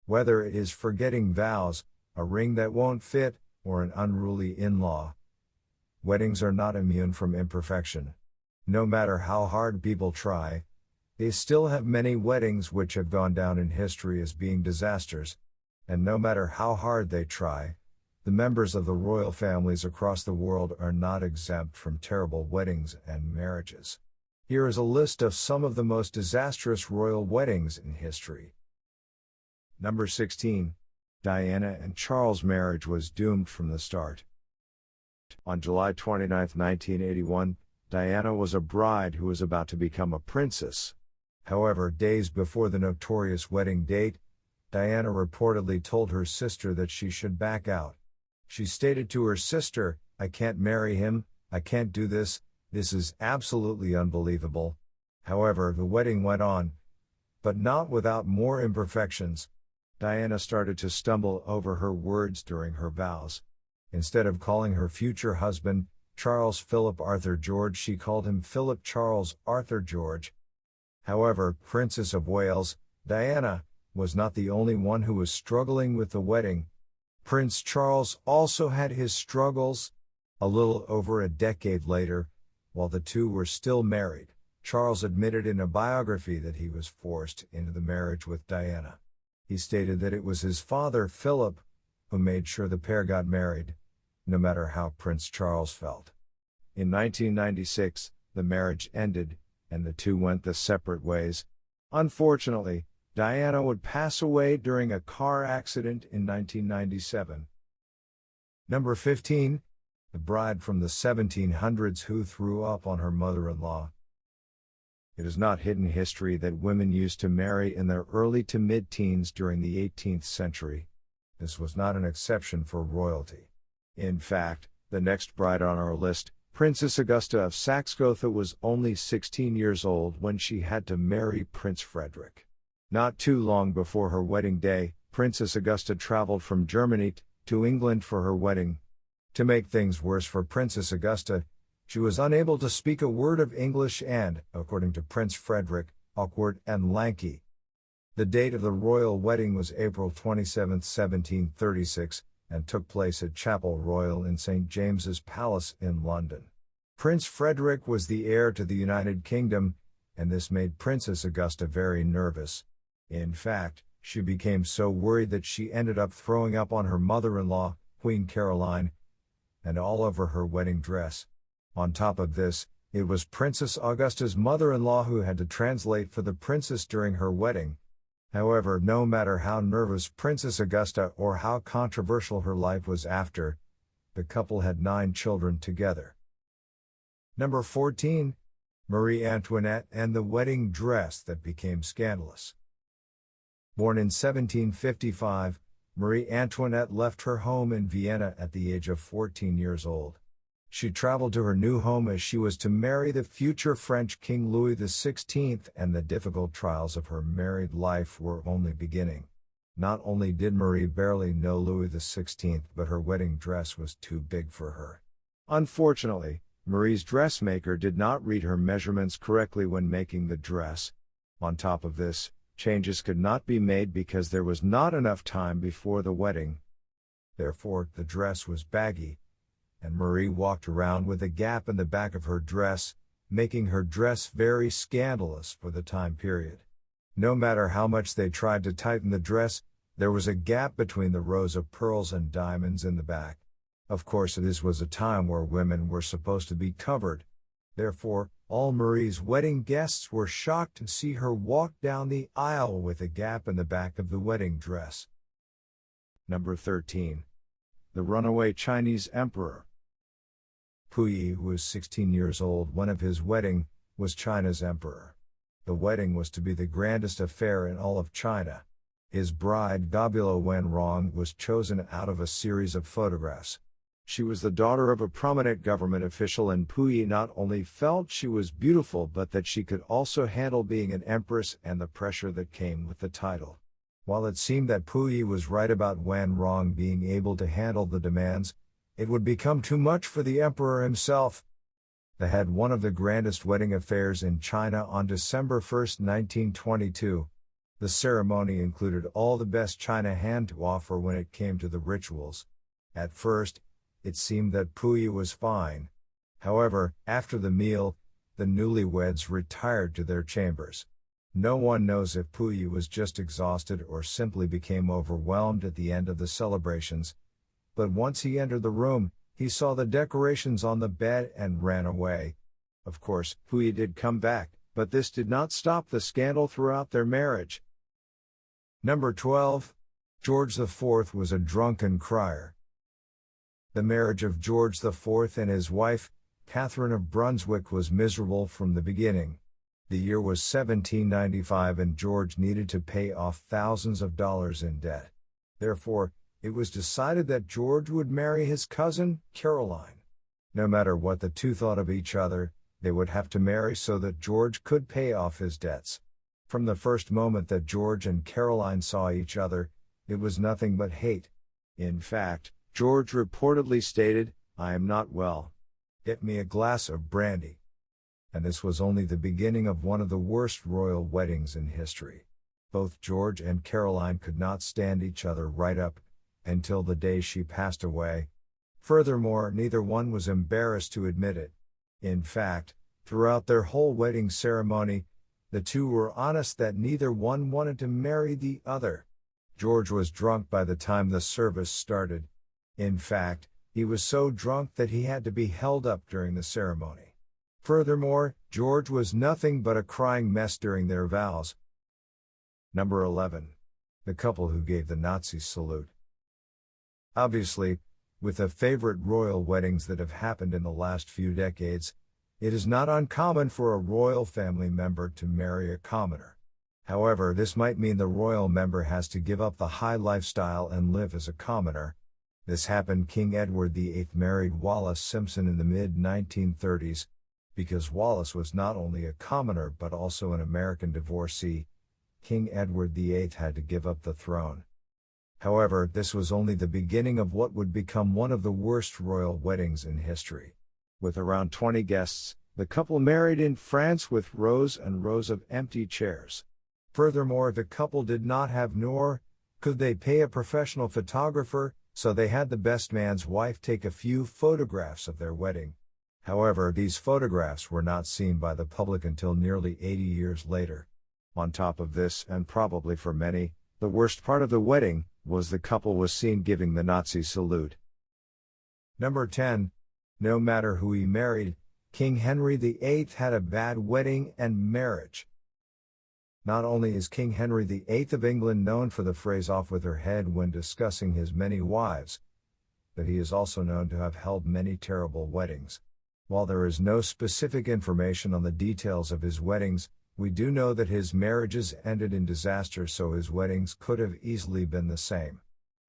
Whether it is forgetting vows, a ring that won't fit, or an unruly in-law, weddings are not immune from imperfection. No matter how hard people try, they still have many weddings which have gone down in history as being disasters. And no matter how hard they try, the members of the royal families across the world are not exempt from terrible weddings and marriages. Here is a list of some of the most disastrous royal weddings in history. Number 16. Diana and Charles' marriage was doomed from the start. On July 29, 1981, Diana was a bride who was about to become a princess. However, days before the notorious wedding date, Diana reportedly told her sister that she should back out. She stated to her sister, "I can't marry him, I can't do this is absolutely unbelievable." However, the wedding went on, but not without more imperfections. Diana started to stumble over her words during her vows. Instead of calling her future husband, Charles Philip Arthur George, she called him Philip Charles Arthur George. However, Princess of Wales, Diana, was not the only one who was struggling with the wedding. Prince Charles also had his struggles. A little over a decade later, while the two were still married, Charles admitted in a biography that he was forced into the marriage with Diana. He stated that it was his father, Philip, who made sure the pair got married, no matter how Prince Charles felt. In 1996, the marriage ended, and the two went their separate ways. Unfortunately, Diana would pass away during a car accident in 1997. Number 15. The bride from the 1700s who threw up on her mother-in-law. It is not hidden history that women used to marry in their early to mid-teens during the 18th century. This was not an exception for royalty. In fact, the next bride on our list, Princess Augusta of Saxe-Gotha, was only 16 years old when she had to marry Prince Frederick. Not too long before her wedding day, Princess Augusta traveled from Germany to England for her wedding. To make things worse for Princess Augusta, she was unable to speak a word of English and, according to Prince Frederick, awkward and lanky. The date of the royal wedding was April 27, 1736, and took place at Chapel Royal in St. James's Palace in London. Prince Frederick was the heir to the United Kingdom, and this made Princess Augusta very nervous. In fact, she became so worried that she ended up throwing up on her mother-in-law, Queen Caroline, and all over her wedding dress. On top of this, it was Princess Augusta's mother-in-law who had to translate for the princess during her wedding. However, no matter how nervous Princess Augusta or how controversial her life was after, the couple had 9 children together. Number 14. Marie Antoinette and the wedding dress that became scandalous. Born in 1755, Marie Antoinette left her home in Vienna at the age of 14 years old. She traveled to her new home as she was to marry the future French King Louis XVI, and the difficult trials of her married life were only beginning. Not only did Marie barely know Louis XVI, but her wedding dress was too big for her. Unfortunately, Marie's dressmaker did not read her measurements correctly when making the dress. On top of this, changes could not be made because there was not enough time before the wedding. Therefore, the dress was baggy, and Marie walked around with a gap in the back of her dress, making her dress very scandalous for the time period. No matter how much they tried to tighten the dress, there was a gap between the rows of pearls and diamonds in the back. Of course, this was a time where women were supposed to be covered. Therefore, all Marie's wedding guests were shocked to see her walk down the aisle with a gap in the back of the wedding dress. Number 13. The runaway Chinese emperor. Puyi, who was 16 years old when of his wedding, was China's emperor. The wedding was to be the grandest affair in all of China. His bride, Gobula Wenrong, was chosen out of a series of photographs. She was the daughter of a prominent government official, and Puyi not only felt she was beautiful but that she could also handle being an empress and the pressure that came with the title. While it seemed that Puyi was right about Wenrong being able to handle the demands, it would become too much for the emperor himself. They had one of the grandest wedding affairs in China on December 1, 1922. The ceremony included all the best china hand to offer when it came to the rituals. At first, it seemed that Puyi was fine. However, after the meal, the newlyweds retired to their chambers. No one knows if Puyi was just exhausted or simply became overwhelmed at the end of the celebrations, but once he entered the room, he saw the decorations on the bed and ran away. Of course, Puyi did come back, but this did not stop the scandal throughout their marriage. Number 12. George IV was a drunken crier. The marriage of George IV and his wife, Catherine of Brunswick, was miserable from the beginning. The year was 1795 and George needed to pay off thousands of dollars in debt. Therefore, it was decided that George would marry his cousin, Caroline. No matter what the two thought of each other, they would have to marry so that George could pay off his debts. From the first moment that George and Caroline saw each other, it was nothing but hate. In fact, George reportedly stated, "I am not well. Get me a glass of brandy." And this was only the beginning of one of the worst royal weddings in history. Both George and Caroline could not stand each other right up until the day she passed away. Furthermore, neither one was embarrassed to admit it. In fact, throughout their whole wedding ceremony, the two were honest that neither one wanted to marry the other. George was drunk by the time the service started. In fact, he was so drunk that he had to be held up during the ceremony. Furthermore, George was nothing but a crying mess during their vows. Number 11. The couple who gave the Nazi salute. Obviously, with the favorite royal weddings that have happened in the last few decades, it is not uncommon for a royal family member to marry a commoner. However, this might mean the royal member has to give up the high lifestyle and live as a commoner. This happened. King Edward VIII married Wallis Simpson in the mid-1930s. Because Wallis was not only a commoner but also an American divorcee, King Edward VIII had to give up the throne. However, this was only the beginning of what would become one of the worst royal weddings in history. With around 20 guests, the couple married in France with rows and rows of empty chairs. Furthermore, the couple did not have nor could they pay a professional photographer, so they had the best man's wife take a few photographs of their wedding. However, these photographs were not seen by the public until nearly 80 years later. On top of this, and probably for many, the worst part of the wedding was the couple was seen giving the Nazi salute. Number 10. No matter who he married, King Henry VIII had a bad wedding and marriage. Not only is King Henry VIII of England known for the phrase "off with her head" when discussing his many wives, but he is also known to have held many terrible weddings. While there is no specific information on the details of his weddings, we do know that his marriages ended in disaster, so his weddings could have easily been the same.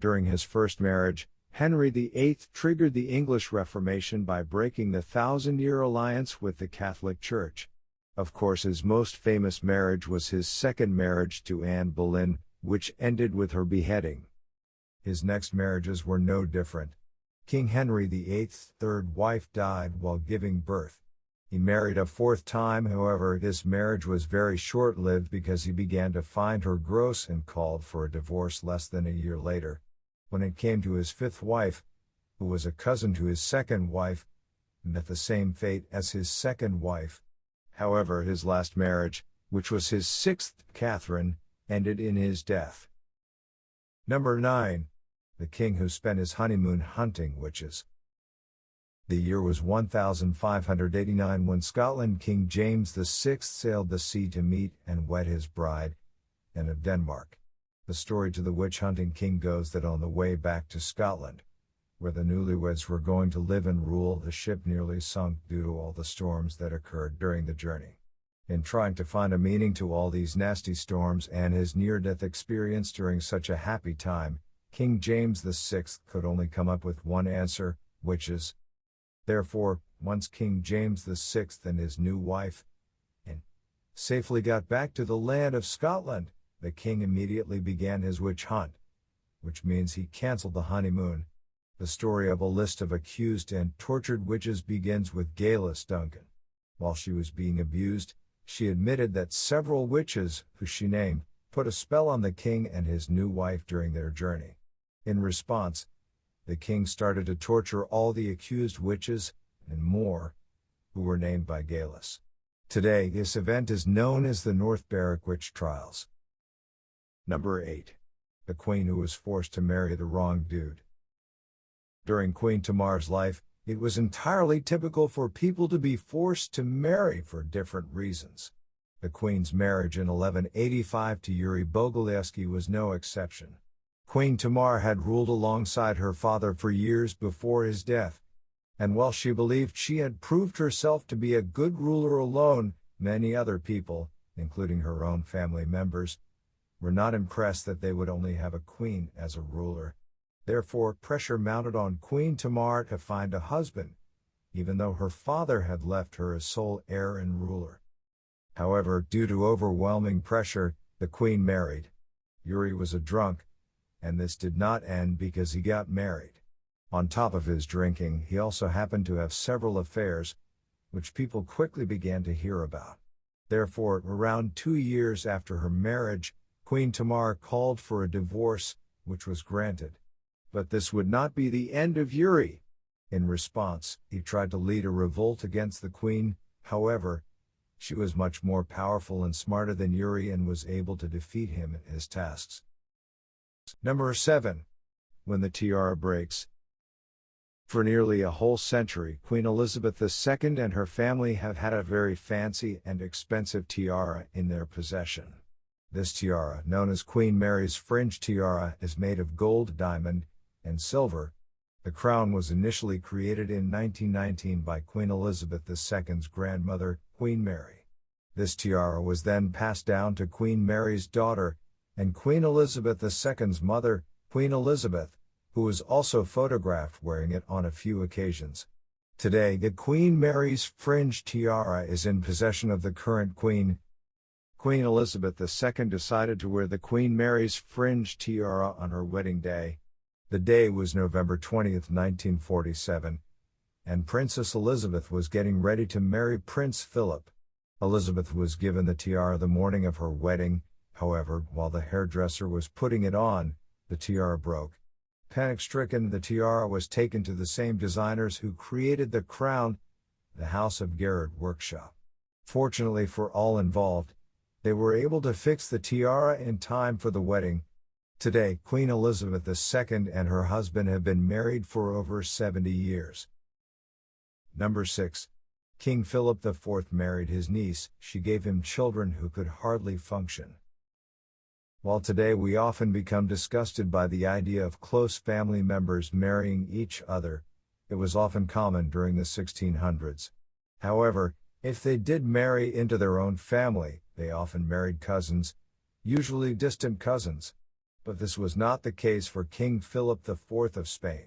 During his first marriage, Henry VIII triggered the English Reformation by breaking the Thousand-Year Alliance with the Catholic Church. Of course, his most famous marriage was his second marriage to Anne Boleyn, which ended with her beheading. His next marriages were no different. King Henry VIII's third wife died while giving birth. He married a fourth time, however, this marriage was very short-lived because he began to find her gross and called for a divorce less than a year later. When it came to his fifth wife, who was a cousin to his second wife, met the same fate as his second wife. However, his last marriage, which was his sixth, Catherine, ended in his death. Number 9. The king who spent his honeymoon hunting witches. The year was 1589 when Scotland King James VI sailed the sea to meet and wed his bride, Anne of Denmark. The story to the witch-hunting king goes that on the way back to Scotland, where the newlyweds were going to live and rule, the ship nearly sunk due to all the storms that occurred during the journey. In trying to find a meaning to all these nasty storms and his near-death experience during such a happy time, King James VI could only come up with one answer: witches. Therefore, once King James VI and his new wife, Anne, safely got back to the land of Scotland, the king immediately began his witch hunt, which means he cancelled the honeymoon. The story of a list of accused and tortured witches begins with Gaylis Duncan. While she was being abused, she admitted that several witches, who she named, put a spell on the king and his new wife during their journey. In response, the king started to torture all the accused witches, and more, who were named by Gallus. Today, this event is known as the North Berwick Witch Trials. Number 8. The queen who was forced to marry the wrong dude. During Queen Tamar's life, it was entirely typical for people to be forced to marry for different reasons. The queen's marriage in 1185 to Yuri Bogolyevsky was no exception. Queen Tamar had ruled alongside her father for years before his death, and while she believed she had proved herself to be a good ruler alone, many other people, including her own family members, were not impressed that they would only have a queen as a ruler. Therefore, pressure mounted on Queen Tamar to find a husband, even though her father had left her as sole heir and ruler. However, due to overwhelming pressure, the queen married. Yuri was a drunk, and this did not end because he got married. On top of his drinking, he also happened to have several affairs, which people quickly began to hear about. Therefore, around 2 years after her marriage, Queen Tamar called for a divorce, which was granted. But this would not be the end of Yuri. In response, he tried to lead a revolt against the queen. However, she was much more powerful and smarter than Yuri and was able to defeat him in his tasks. Number 7. When the tiara breaks. For nearly a whole century, Queen Elizabeth II and her family have had a very fancy and expensive tiara in their possession. This tiara, known as Queen Mary's fringe tiara, is made of gold, diamond, and silver. The crown was initially created in 1919 by Queen Elizabeth II's grandmother, Queen Mary. This tiara was then passed down to Queen Mary's daughter, and Queen Elizabeth II's mother, Queen Elizabeth, who was also photographed wearing it on a few occasions. Today, the Queen Mary's fringe tiara is in possession of the current queen. Queen Elizabeth II decided to wear the Queen Mary's fringe tiara on her wedding day. The day was November 20, 1947, and Princess Elizabeth was getting ready to marry Prince Philip. Elizabeth was given the tiara the morning of her wedding. However, while the hairdresser was putting it on, the tiara broke. Panic-stricken, the tiara was taken to the same designers who created the crown, the House of Garrett workshop. Fortunately for all involved, they were able to fix the tiara in time for the wedding. Today, Queen Elizabeth II and her husband have been married for over 70 years. Number 6. King Philip IV married his niece. She gave him children who could hardly function. While today we often become disgusted by the idea of close family members marrying each other, it was often common during the 1600s. However, if they did marry into their own family, they often married cousins, usually distant cousins. But this was not the case for King Philip IV of Spain.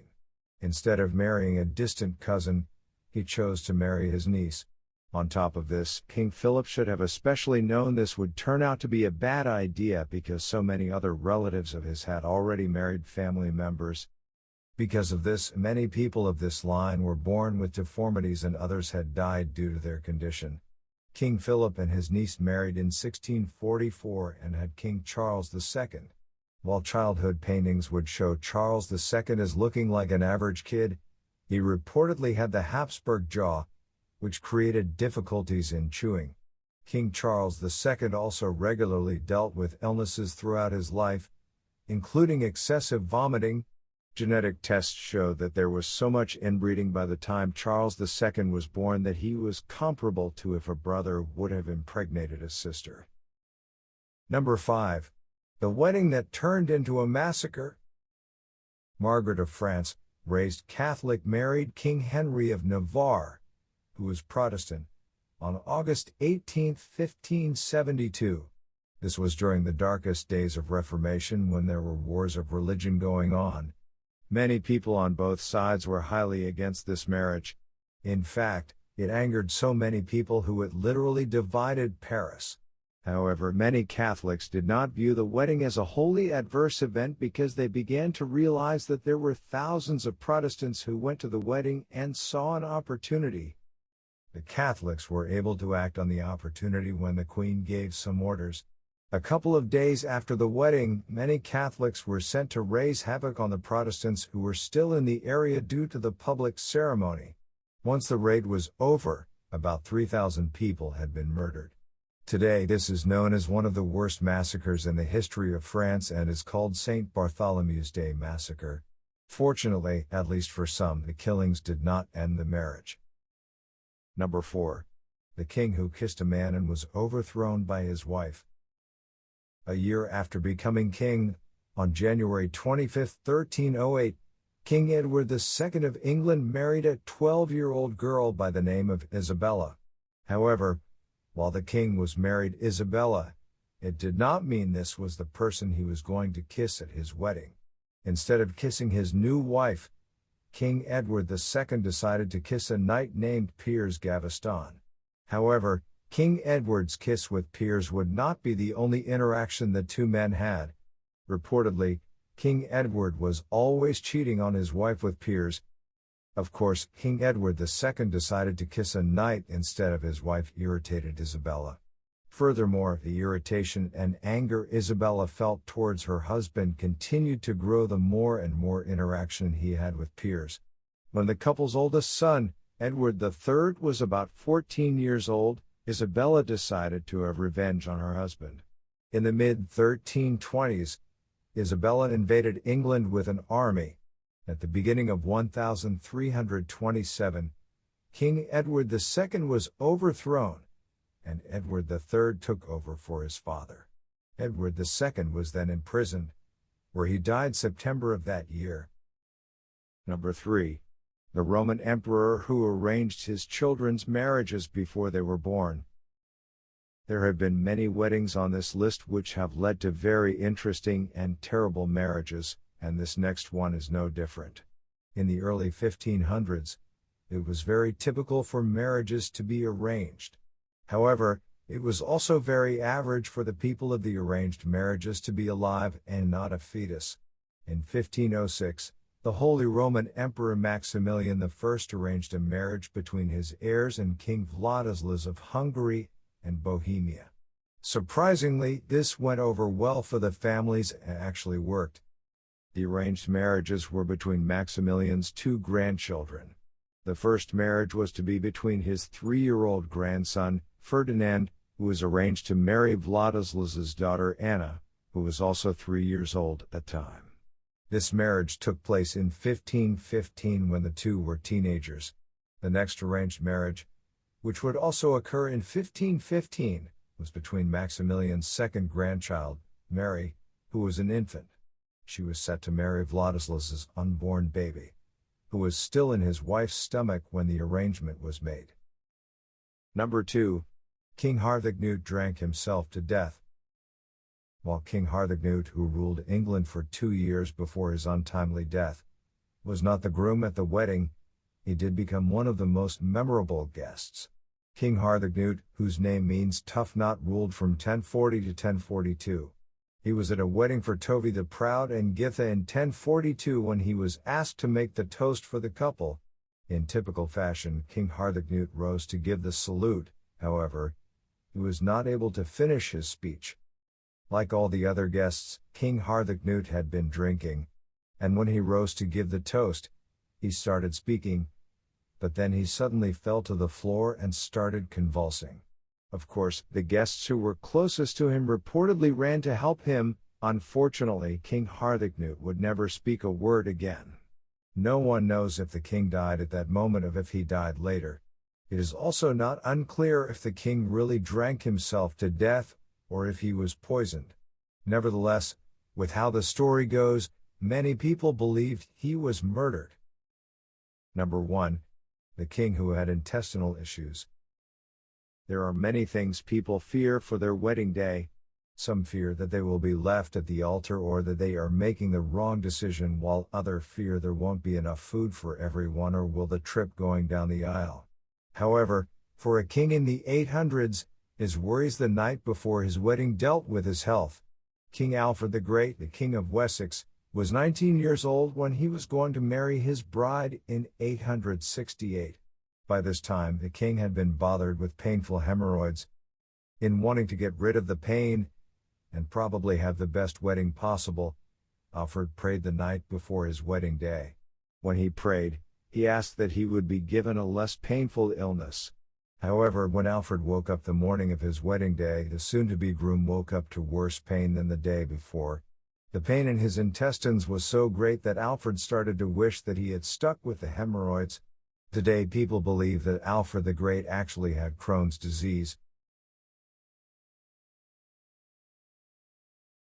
Instead of marrying a distant cousin, he chose to marry his niece. On top of this, King Philip should have especially known this would turn out to be a bad idea because so many other relatives of his had already married family members. Because of this, many people of this line were born with deformities and others had died due to their condition. King Philip and his niece married in 1644 and had King Charles II. While childhood paintings would show Charles II as looking like an average kid, he reportedly had the Habsburg jaw, which created difficulties in chewing. King Charles II also regularly dealt with illnesses throughout his life, including excessive vomiting. Genetic tests show that there was so much inbreeding by the time Charles II was born that he was comparable to if a brother would have impregnated a sister. Number 5. The wedding that turned into a massacre. Margaret of France, raised Catholic, married King Henry of Navarre, who was Protestant, on August 18, 1572. This was during the darkest days of Reformation when there were wars of religion going on. Many people on both sides were highly against this marriage. In fact, it angered so many people who it literally divided Paris. However, many Catholics did not view the wedding as a wholly adverse event because they began to realize that there were thousands of Protestants who went to the wedding and saw an opportunity. The Catholics were able to act on the opportunity when the Queen gave some orders. A couple of days after the wedding, many Catholics were sent to raise havoc on the Protestants who were still in the area due to the public ceremony. Once the raid was over, about 3,000 people had been murdered. Today this is known as one of the worst massacres in the history of France and is called St. Bartholomew's Day Massacre. Fortunately, at least for some, the killings did not end the marriage. Number 4. The king who kissed a man and was overthrown by his wife. A year after becoming king, on January 25, 1308, King Edward II of England married a 12-year-old girl by the name of Isabella. However, while the king was married Isabella, it did not mean this was the person he was going to kiss at his wedding. Instead of kissing his new wife, King Edward II decided to kiss a knight named Piers Gaveston. However, King Edward's kiss with Piers would not be the only interaction the two men had. Reportedly, King Edward was always cheating on his wife with Piers. Of course, King Edward II decided to kiss a knight instead of his wife irritated Isabella. Furthermore, the irritation and anger Isabella felt towards her husband continued to grow the more and more interaction he had with Piers. When the couple's oldest son, Edward III, was about 14 years old, Isabella decided to have revenge on her husband. In the mid-1320s, Isabella invaded England with an army. At the beginning of 1327, King Edward II was overthrown, and Edward III took over for his father. Edward II was then imprisoned, where he died September of that year. Number 3. The Roman emperor who arranged his children's marriages before they were born. There have been many weddings on this list which have led to very interesting and terrible marriages, and this next one is no different. In the early 1500s, it was very typical for marriages to be arranged. However, it was also very average for the people of the arranged marriages to be alive and not a fetus. In 1506, the Holy Roman Emperor Maximilian I arranged a marriage between his heirs and King Vladislav of Hungary and Bohemia. Surprisingly, this went over well for the families and actually worked. The arranged marriages were between Maximilian's two grandchildren. The first marriage was to be between his 3-year-old grandson, Ferdinand, who was arranged to marry Vladislav's daughter Anna, who was also 3 years old at the time. This marriage took place in 1515 when the two were teenagers. The next arranged marriage, which would also occur in 1515, was between Maximilian's second grandchild, Mary, who was an infant. She was set to marry Vladislav's unborn baby, who was still in his wife's stomach when the arrangement was made. Number 2. King Harvick Newt drank himself to death. While King Harvick Newt, who ruled England for 2 years before his untimely death, was not the groom at the wedding, he did become one of the most memorable guests. King Harvick Newt, whose name means tough knot, ruled from 1040 to 1042. He was at a wedding for Tovi the Proud and Githa in 1042 when he was asked to make the toast for the couple. In typical fashion, King Harvick Newt rose to give the salute. However, he was not able to finish his speech. Like all the other guests, King Harvick Newt had been drinking, and when he rose to give the toast, he started speaking, but then he suddenly fell to the floor and started convulsing. Of course, the guests who were closest to him reportedly ran to help him. Unfortunately, King Harvick Newt would never speak a word again. No one knows if the king died at that moment or if he died later. It is also not unclear if the king really drank himself to death, or if he was poisoned. Nevertheless, with how the story goes, many people believed he was murdered. Number 1. The king who had intestinal issues. There are many things people fear for their wedding day. Some fear that they will be left at the altar or that they are making the wrong decision, while others fear there won't be enough food for everyone or will the trip going down the aisle. However, for a king in the 800s, his worries the night before his wedding dealt with his health. King Alfred the Great, the King of Wessex, was 19 years old when he was going to marry his bride in 868. By this time, the king had been bothered with painful hemorrhoids. In wanting to get rid of the pain, and probably have the best wedding possible. Alfred prayed the night before his wedding day. When he prayed, he asked that he would be given a less painful illness. However, when Alfred woke up the morning of his wedding day, the soon-to-be groom woke up to worse pain than the day before. The pain in his intestines was so great that Alfred started to wish that he had stuck with the hemorrhoids. Today people believe that Alfred the Great actually had Crohn's disease,